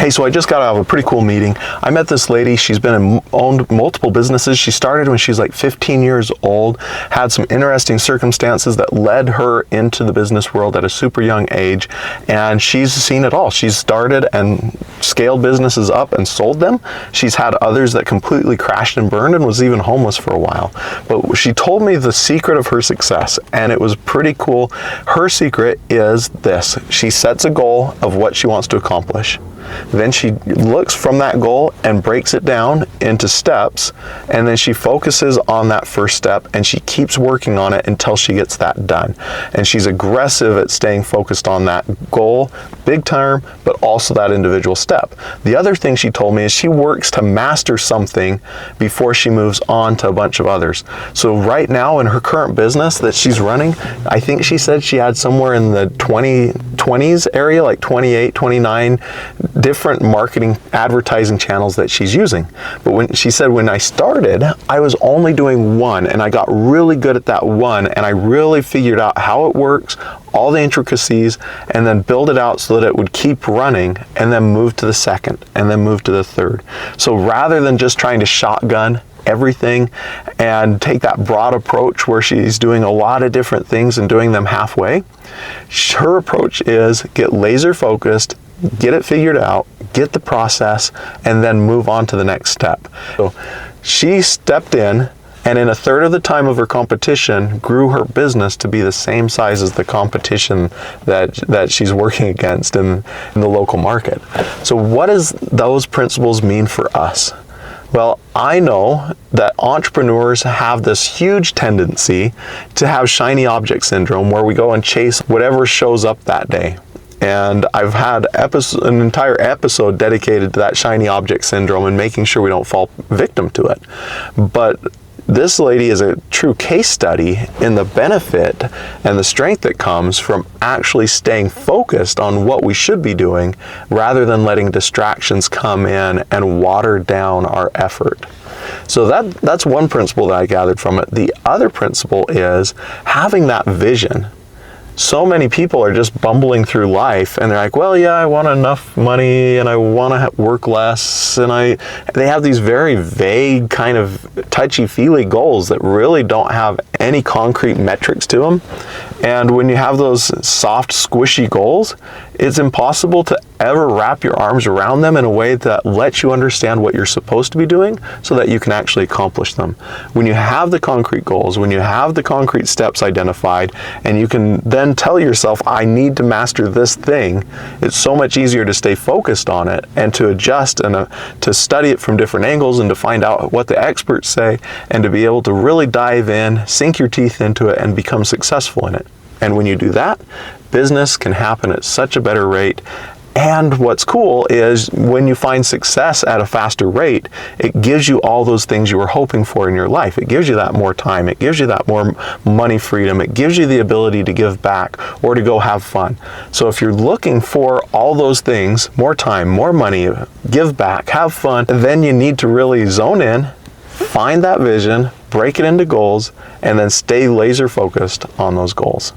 Hey, so I just got out of a pretty cool meeting. I met this lady. She's owned multiple businesses. She started when she was like 15 years old, had some interesting circumstances that led her into the business world at a super young age, and she's seen it all. She's started and scaled businesses up and sold them. She's had others that completely crashed and burned and was even homeless for a while. But she told me the secret of her success, and it was pretty cool. Her secret is this. She sets a goal of what she wants to accomplish. Then she looks from that goal and breaks it down into steps, and then she focuses on that first step and she keeps working on it until she gets that done. And she's aggressive at staying focused on that goal, big term, but also that individual step. The other thing she told me is she works to master something before she moves on to a bunch of others. So right now in her current business that she's running, I think she said she had somewhere in the 20s area, like 28, 29 different marketing advertising channels that she's using. But when she said, when I started, I was only doing one, and I got really good at that one, and I really figured out how it works, all the intricacies, and then build it out so that it would keep running, and then move to the second, and then move to the third. So rather than just trying to shotgun everything and take that broad approach where she's doing a lot of different things and doing them halfway, her approach is get laser focused, get it figured out, get the process, and then move on to the next step. So she stepped in, and in a third of the time of her competition, grew her business to be the same size as the competition that she's working against in the local market. So what does those principles mean for us? Well, I know that entrepreneurs have this huge tendency to have shiny object syndrome, where we go and chase whatever shows up that day. And I've had an entire episode dedicated to that shiny object syndrome and making sure we don't fall victim to it. But this lady is a true case study in the benefit and the strength that comes from actually staying focused on what we should be doing rather than letting distractions come in and water down our effort. So that's one principle that I gathered from it. The other principle is having that vision. So many people are just bumbling through life, and they're like, well, yeah, I want enough money and I want to work less, and they have these very vague kind of touchy-feely goals that really don't have any concrete metrics to them. And when you have those soft, squishy goals, it's impossible to ever wrap your arms around them in a way that lets you understand what you're supposed to be doing so that you can actually accomplish them. When you have the concrete goals, when you have the concrete steps identified, and you can then tell yourself, I need to master this thing, it's so much easier to stay focused on it and to adjust and to study it from different angles and to find out what the experts say and to be able to really dive in, sink your teeth into it, and become successful in it. And when you do that, business can happen at such a better rate. And what's cool is when you find success at a faster rate, it gives you all those things you were hoping for in your life. It gives you that more time. It gives you that more money freedom. It gives you the ability to give back or to go have fun. So if you're looking for all those things, more time, more money, give back, have fun, then you need to really zone in, find that vision, break it into goals, and then stay laser focused on those goals.